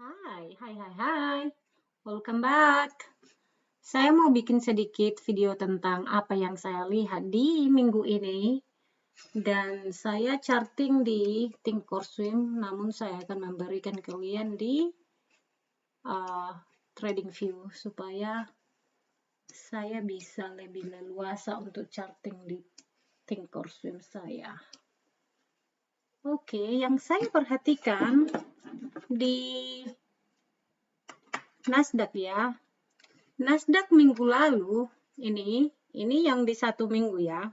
Hai. Welcome back. Saya mau bikin sedikit video tentang apa yang saya lihat di minggu ini. Dan saya charting di Thinkorswim, namun saya akan memberikan kalian di TradingView supaya saya bisa lebih leluasa untuk charting di Thinkorswim saya. Oke, yang saya perhatikan di Nasdaq ya. Nasdaq minggu lalu, ini yang di 1 minggu ya.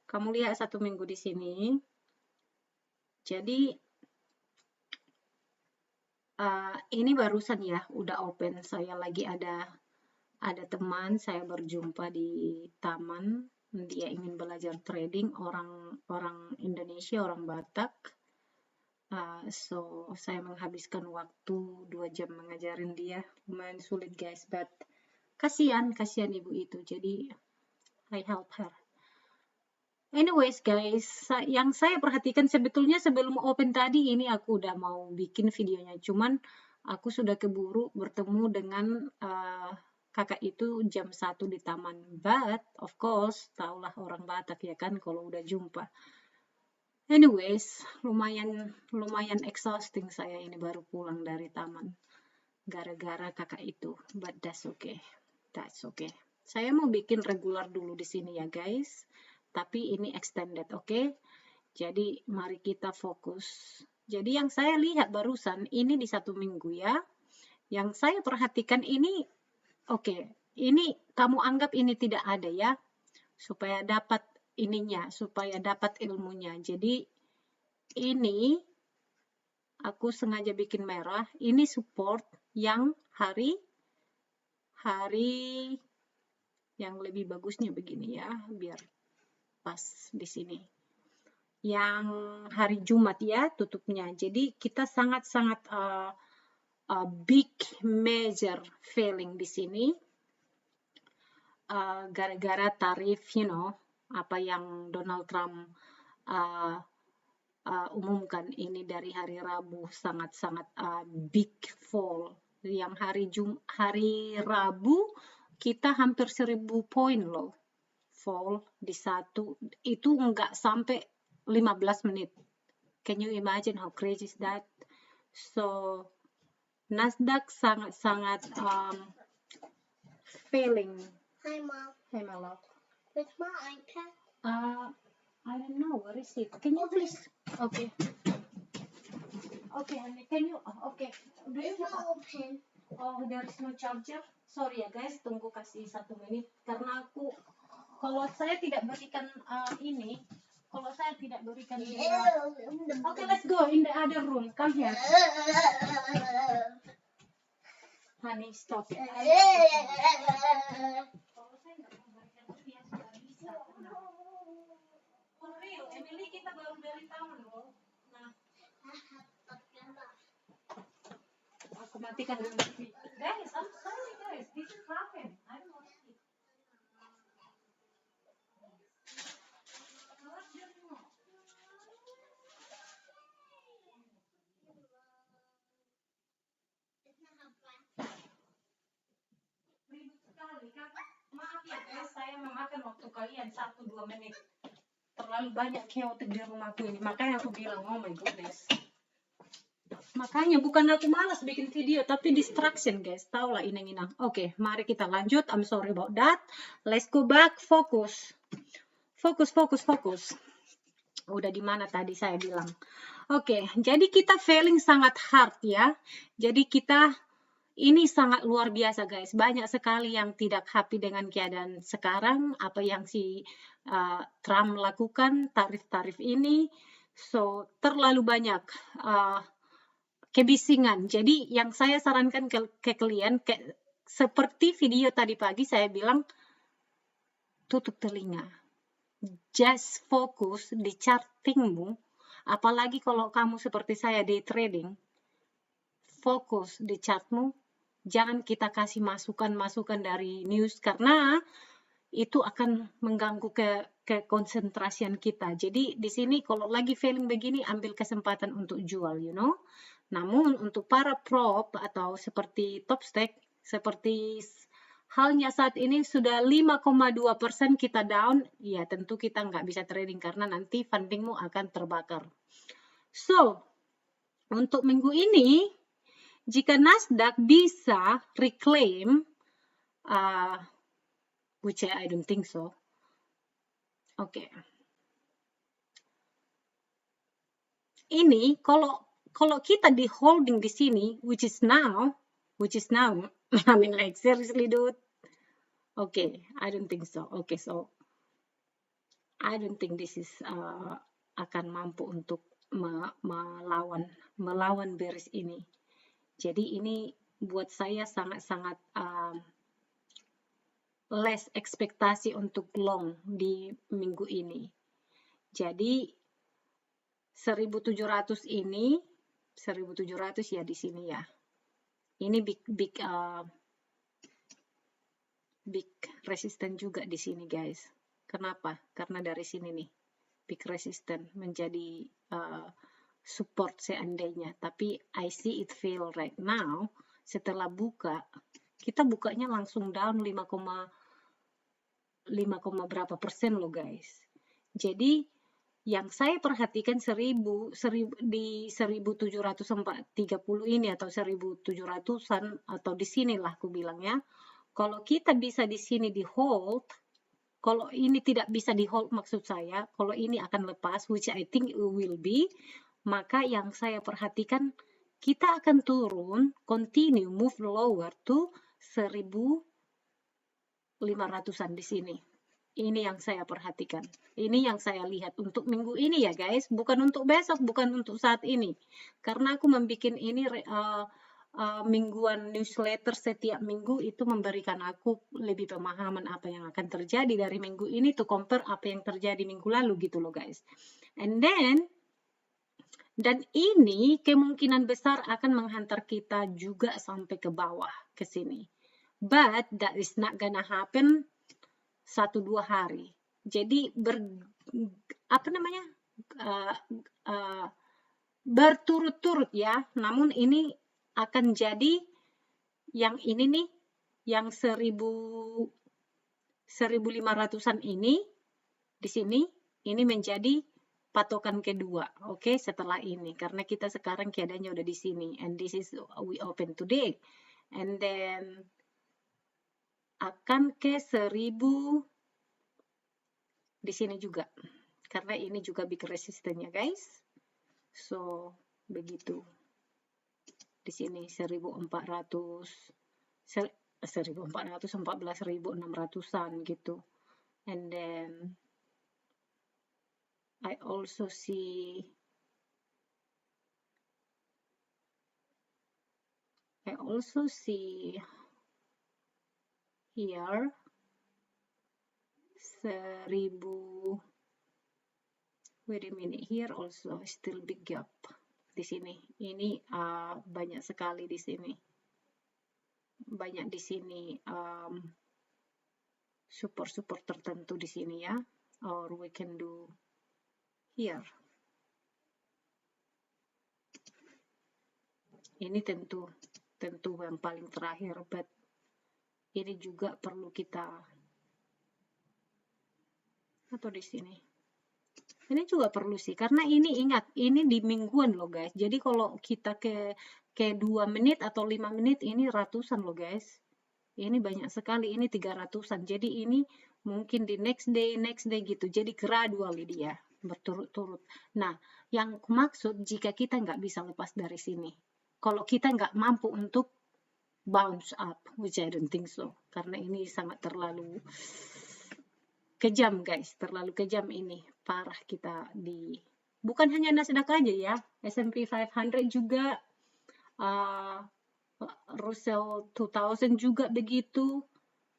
Kamu lihat 1 minggu di sini. Jadi, ini barusan ya, udah open. Saya lagi ada teman, saya berjumpa di taman. Dia ingin belajar trading, orang Indonesia, orang Batak. So, saya menghabiskan waktu 2 jam mengajarin dia. Lumayan sulit guys, but kasihan ibu itu. Jadi, I help her. Anyways guys, yang saya perhatikan sebetulnya sebelum open tadi ini aku udah mau bikin videonya. Cuman aku sudah keburu bertemu dengan kakak itu jam 1 di taman. But, of course, taulah orang Batak ya kan kalau udah jumpa. Anyways, lumayan exhausting saya ini baru pulang dari taman. Gara-gara kakak itu. But that's okay. Saya mau bikin regular dulu di sini ya guys. Tapi ini extended, oke? Jadi mari kita fokus. Jadi yang saya lihat barusan ini di 1 minggu ya. Yang saya perhatikan ini, oke, ini kamu anggap ini tidak ada ya. Supaya dapat ininya, supaya dapat ilmunya. Jadi ini aku sengaja bikin merah. Ini support yang hari yang lebih bagusnya begini ya, biar pas di sini. Yang hari Jumat ya tutupnya. Jadi kita sangat-sangat big major failing di sini. Gara-gara tarif, apa yang Donald Trump umumkan ini dari hari Rabu sangat-sangat big fall. Yang hari Rabu kita hampir 1000 poin loh. Fall di satu itu nggak sampai 15 menit. Can you imagine how crazy is that? So Nasdaq sangat failing. Hi Mom. Hey my love. Where's my iPad? I don't know, where is it? Can you please? Okay, honey, can you? Okay. It's not open. Oh, there is no charger. Sorry ya guys, tunggu kasih 1 menit karena kalau saya tidak berikan Okay, let's go in the other room. Come here. Honey, stop it. Emily, kita baru dari taman loh. Nah, aku matikan dulu TV. Guys, I'm sorry guys, this is happened. I don't know. Ribut sekali kan? Maaf ya guys, saya memakan waktu kalian 1-2 menit. Terlalu banyak chaotic di rumahku ini. Makanya aku bilang, oh my goodness. Makanya bukan aku malas bikin video, tapi distraction guys. Taulah inang-inang. Oke, mari kita lanjut. I'm sorry about that. Let's go back. Fokus. Udah di mana tadi saya bilang. Oke, jadi kita failing sangat hard ya. Jadi kita ini sangat luar biasa guys. Banyak sekali yang tidak happy dengan keadaan sekarang. Apa yang si Trump lakukan, tarif-tarif ini. So, terlalu banyak kebisingan. Jadi, yang saya sarankan ke kalian, seperti video tadi pagi saya bilang, tutup telinga. Just fokus di chartingmu. Apalagi kalau kamu seperti saya day trading. Fokus di chartmu. Jangan kita kasih masukan dari news karena itu akan mengganggu ke konsentrasian kita. Jadi di sini kalau lagi failing begini ambil kesempatan untuk jual, Namun untuk para prop atau seperti Topstake, seperti halnya saat ini sudah 5,2% kita down, ya tentu kita nggak bisa trading karena nanti fundingmu akan terbakar. So, untuk minggu ini, jika Nasdaq bisa reclaim, which I don't think so. Oke. Ini kalau kita di holding di sini, which is now, I mean like seriously dude. Okay, I don't think so. Okay, so I don't think this is akan mampu untuk melawan bearish ini. Jadi ini buat saya sangat-sangat less ekspektasi untuk long di minggu ini. Jadi 1700 ini, 1700 ya di sini ya. Ini big resisten juga di sini guys. Kenapa? Karena dari sini nih, big resisten menjadi support seandainya. Tapi I see it fail right now. Setelah buka, kita bukanya langsung down 5, berapa persen loh guys. Jadi yang saya perhatikan di 1730 ini atau 1700-an atau di sinilah aku bilang ya. Kalau kita bisa di sini di hold, kalau ini tidak bisa di hold maksud saya, kalau ini akan lepas, which I think it will be, maka yang saya perhatikan kita akan turun, continue move lower to 1500-an di sini. Ini yang saya perhatikan. Ini yang saya lihat untuk minggu ini ya guys. Bukan untuk besok, bukan untuk saat ini. Karena aku membuat ini mingguan newsletter setiap minggu itu memberikan aku lebih pemahaman apa yang akan terjadi dari minggu ini to compare apa yang terjadi minggu lalu gitu loh guys. And then, dan ini kemungkinan besar akan menghantar kita juga sampai ke bawah, ke sini. But that is not gonna happen 1-2 hari. Jadi berturut-turut ya. Namun ini akan jadi yang ini nih, yang 1500-an ini di sini, ini menjadi patokan kedua. Oke, setelah ini karena kita sekarang keadaannya udah di sini and this is we open today. And then akan ke 1000 di sini juga karena ini juga big resistance ya guys. So begitu di sini 14,600-an gitu. And then I also see here 1000. Wait a minute, here also still big gap di sini. Ini banyak sekali di sini. Banyak di sini support tertentu di sini ya. Or we can do here. Ini tentu yang paling terakhir, but ini juga perlu kita atau di sini. Ini juga perlu sih, karena ini ingat, ini di mingguan loh guys. Jadi kalau kita ke 2 menit atau 5 menit, ini ratusan loh guys. Ini banyak sekali, ini 300-an. Jadi ini mungkin di next day gitu. Jadi gradually dia berturut-turut. Nah, yang aku maksud jika kita nggak bisa lepas dari sini. Kalau kita nggak mampu untuk bounce up, which I don't think so. Karena ini sangat terlalu kejam guys, terlalu kejam ini. Parah kita di, bukan hanya Nasdaq aja ya, S&P 500 juga, Russell 2000 juga begitu,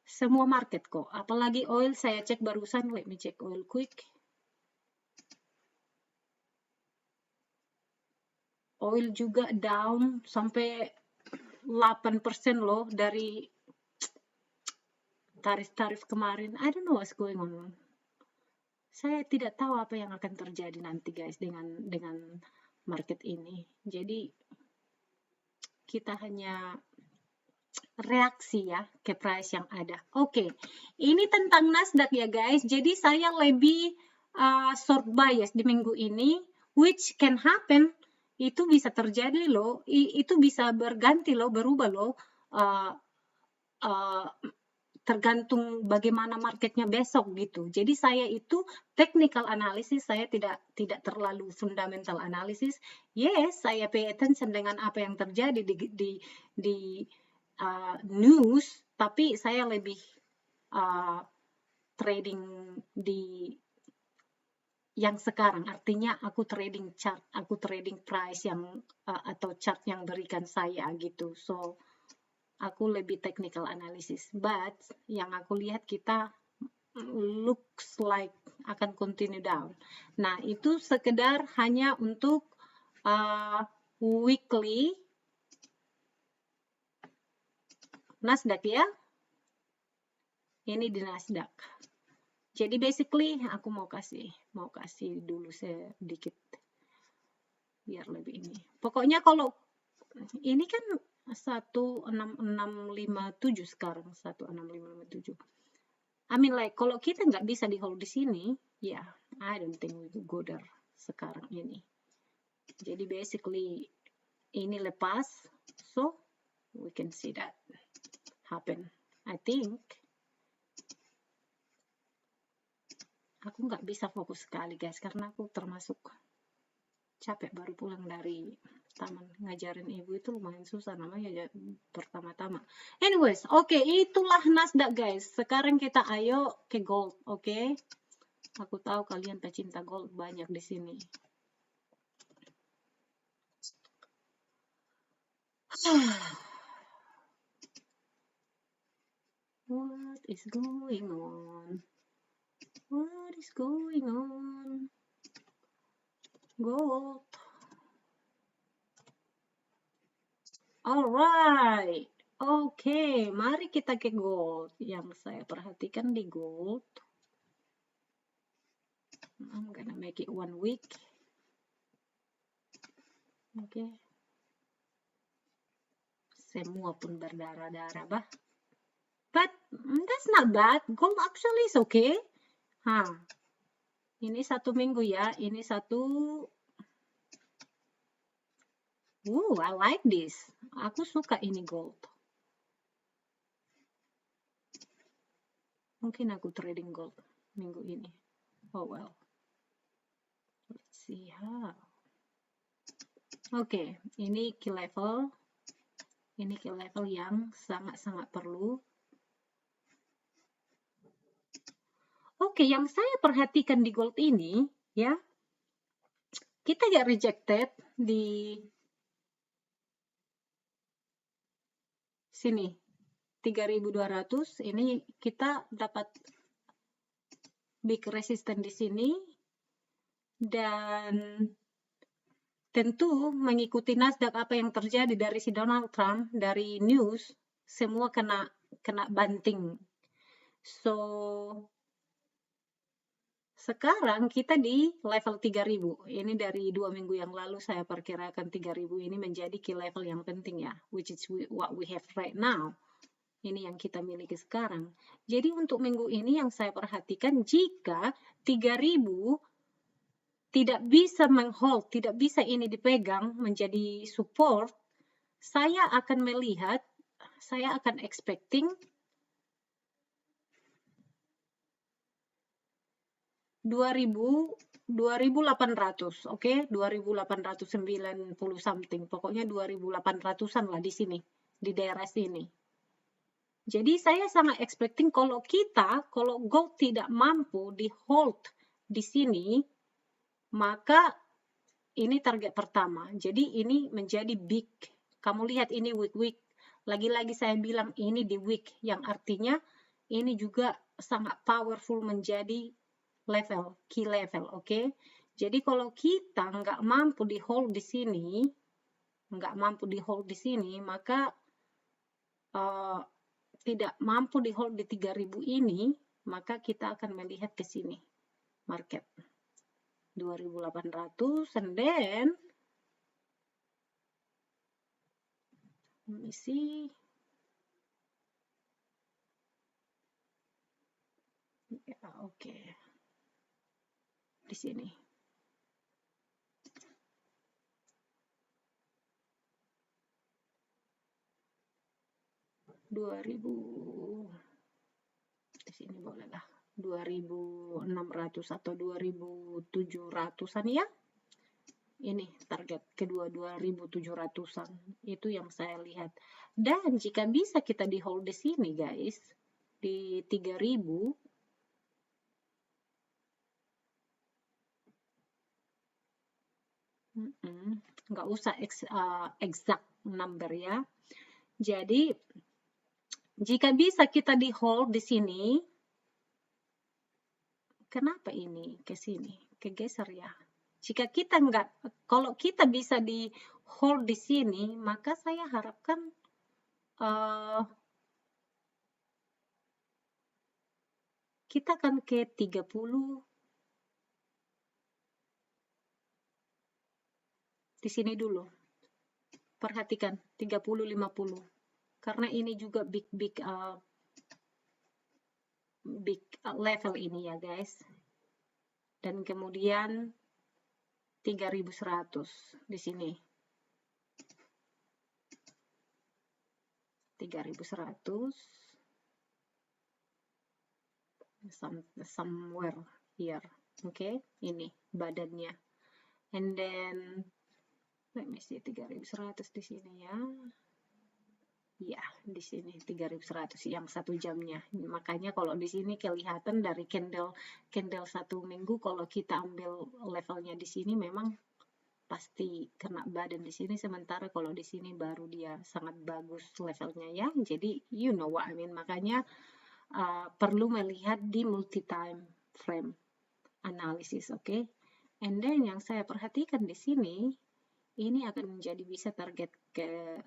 semua market kok. Apalagi oil, saya cek barusan, let me check oil quick. Oil juga down sampai 8% loh dari tarif kemarin. I don't know what's going on. Saya tidak tahu apa yang akan terjadi nanti guys dengan market ini. Jadi kita hanya reaksi ya ke price yang ada. Oke, ini tentang Nasdaq ya guys. Jadi saya lebih short bias di minggu ini, which can happen. Itu bisa terjadi loh, itu bisa berganti loh, berubah loh. Tergantung bagaimana marketnya besok gitu. Jadi saya itu technical analysis, saya tidak terlalu fundamental analysis. Yes, saya pay attention dengan apa yang terjadi di news, tapi saya lebih trading di yang sekarang. Artinya aku trading chart, aku trading price yang atau chart yang berikan saya gitu. So aku lebih technical analysis, but yang aku lihat kita looks like akan continue down. Nah, itu sekedar hanya untuk weekly Nasdaq ya. Ini di Nasdaq. Jadi basically aku mau kasih dulu sedikit biar lebih ini. Pokoknya kalau ini kan 1657 sekarang, 1657. I mean like kalau kita nggak bisa di hold di sini, ya I don't think we go there sekarang ini. Jadi basically ini lepas, so we can see that happen. I think aku nggak bisa fokus sekali guys karena aku termasuk capek, baru pulang dari taman. Ngajarin ibu itu lumayan susah namanya pertama-tama. Anyways, oke, itulah Nasdaq guys. Sekarang kita ayo ke gold, oke? Aku tahu kalian pecinta gold banyak di sini. What is going on? What is going on? Gold. Alright. Oke, mari kita ke gold. Yang saya perhatikan di gold. I'm gonna make it 1 week. Oke. Semua pun berdarah-darah, bah. But that's not bad. Gold actually is okay. Ini 1 minggu ya. Ini satu. I like this. Aku suka ini gold. Mungkin aku trading gold minggu ini. Oh well. Let's see how. Oke, ini key level. Ini key level yang sangat-sangat perlu. Oke, yang saya perhatikan di gold ini, ya, kita get rejected di sini, 3.200. Ini kita dapat big resistance di sini. Dan tentu mengikuti Nasdaq apa yang terjadi dari si Donald Trump, dari news, semua kena banting. So, sekarang kita di level 3.000. Ini dari 2 minggu yang lalu saya perkirakan 3.000 ini menjadi key level yang penting ya, which is what we have right now. Ini yang kita miliki sekarang. Jadi untuk minggu ini yang saya perhatikan, jika 3.000 tidak bisa menghold, tidak bisa ini dipegang menjadi support, saya akan melihat, saya akan expecting 2.800, oke? 2.890 something, pokoknya 2.800-an lah di sini, di daerah sini. Jadi saya sangat expecting kalau gold tidak mampu di hold di sini, maka ini target pertama. Jadi ini menjadi big. Kamu lihat ini week. Lagi-lagi saya bilang ini di week, yang artinya ini juga sangat powerful menjadi level, key level, oke? Jadi kalau kita nggak mampu di hold di sini, maka tidak mampu di hold di 3.000 ini, maka kita akan melihat ke sini, market 2.800, and then Let me see. Ya, oke. Di sini. Di sini boleh lah. 2.600 atau 2.700-an ya. Ini target kedua 2.700-an. Itu yang saya lihat. Dan jika bisa kita di hold di sini guys, di 3.000, nggak usah exact number ya. Jadi jika bisa kita di hold di sini, kenapa ini ke sini kegeser ya? Jika kita kalau kita bisa di hold di sini, maka saya harapkan kita akan ke 30. Di sini dulu. Perhatikan 30-50. Karena ini juga big level ini ya guys. Dan kemudian 3.100 di sini. 3.100 somewhere here. Okay, ini badannya. And then let me see 3.100 di sini ya. Ya, di sini 3.100 yang 1 jamnya. Makanya kalau di sini kelihatan dari candle 1 minggu, kalau kita ambil levelnya di sini memang pasti kena badan di sini, sementara kalau di sini baru dia sangat bagus levelnya ya. Jadi you know what I mean. Makanya perlu melihat di multi time frame analysis, oke? And then yang saya perhatikan di sini, ini akan menjadi bisa target ke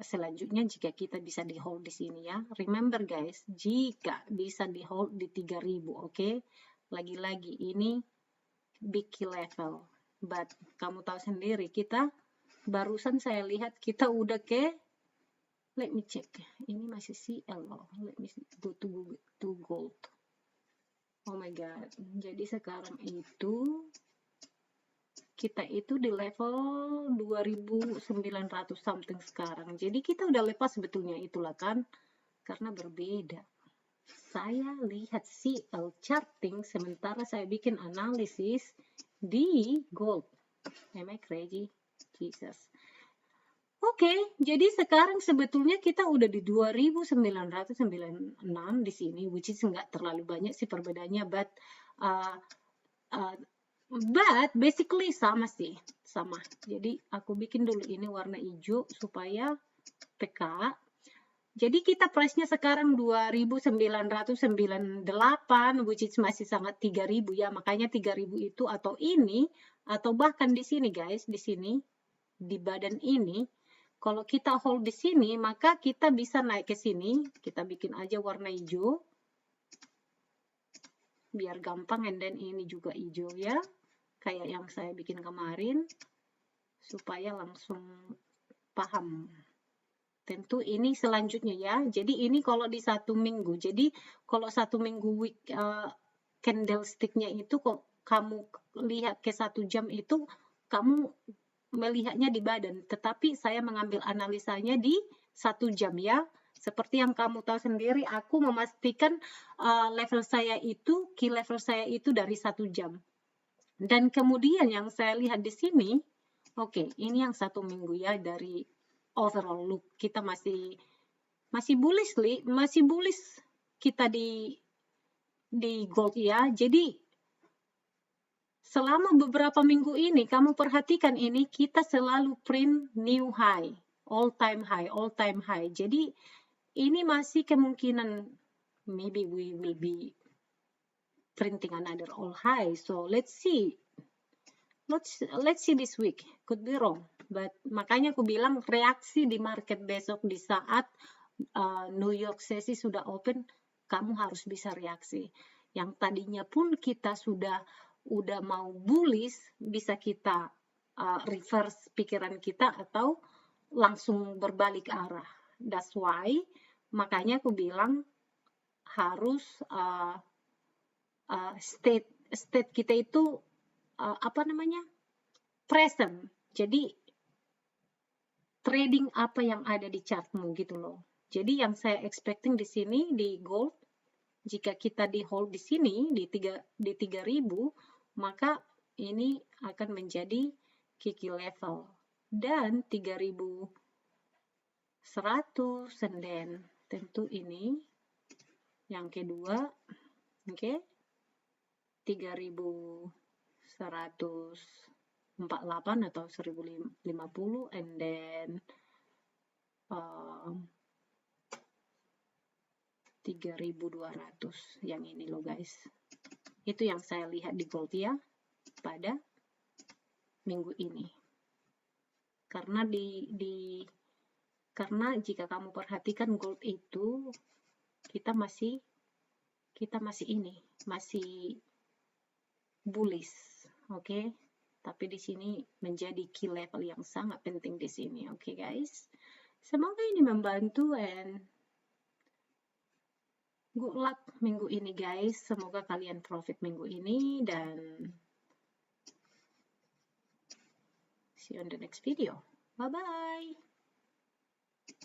selanjutnya jika kita bisa di hold di sini ya. Remember guys, jika bisa di hold di 3.000, oke? Lagi-lagi ini big key level. But kamu tahu sendiri, kita barusan saya lihat kita udah ke, let me check. Ini masih CL loh. Let me go to gold. Oh my god. Jadi sekarang itu kita itu di level 2.900 something sekarang. Jadi kita udah lepas sebetulnya itulah kan. Karena berbeda. Saya lihat CL charting sementara saya bikin analisis di gold. Am I crazy? Jesus. Oke, jadi sekarang sebetulnya kita udah di 2.996 di sini, which is nggak terlalu banyak sih perbedaannya, but basically sama sih, sama. Jadi aku bikin dulu ini warna hijau supaya peka. Jadi kita price-nya sekarang 2.998, which is masih sangat 3.000 ya, makanya 3.000 itu atau ini, atau bahkan di sini guys, di sini, di badan ini, kalau kita hold di sini, maka kita bisa naik ke sini. Kita bikin aja warna hijau. Biar gampang, and then ini juga hijau ya. Kayak yang saya bikin kemarin. Supaya langsung paham. Tentu ini selanjutnya ya. Jadi ini kalau di 1 minggu. Jadi kalau 1 minggu week candlestick-nya itu kok kamu lihat ke 1 jam itu, kamu melihatnya di badan, tetapi saya mengambil analisanya di 1 jam ya. Seperti yang kamu tahu sendiri, aku memastikan level saya itu, key level saya itu dari 1 jam. Dan kemudian yang saya lihat di sini, oke, ini yang 1 minggu ya, dari overall look kita masih bullish kita di gold ya. Jadi selama beberapa minggu ini, kamu perhatikan ini, kita selalu print new high, all time high. Jadi, ini masih kemungkinan, maybe we will be printing another all high. So, let's see. Let's see this week. Could be wrong. But, makanya aku bilang, reaksi di market besok di saat New York sesi sudah open, kamu harus bisa reaksi. Yang tadinya pun kita sudah mau bullish, bisa kita reverse pikiran kita atau langsung berbalik arah. That's why makanya aku bilang harus state kita itu apa namanya, present. Jadi trading apa yang ada di chartmu gitu loh. Jadi yang saya expecting di sini di gold, jika kita di hold di sini di 3000, maka ini akan menjadi key level dan 3100, and then tentu ini yang kedua, oke, 3148 atau 1050, and then 3200 yang ini loh guys. Itu yang saya lihat di gold ya pada minggu ini. Karena karena jika kamu perhatikan gold itu kita masih bullish, oke? Tapi di sini menjadi key level yang sangat penting di sini, oke guys? Semoga ini membantu, and good luck minggu ini guys. Semoga kalian profit minggu ini, dan see you on the next video. Bye bye.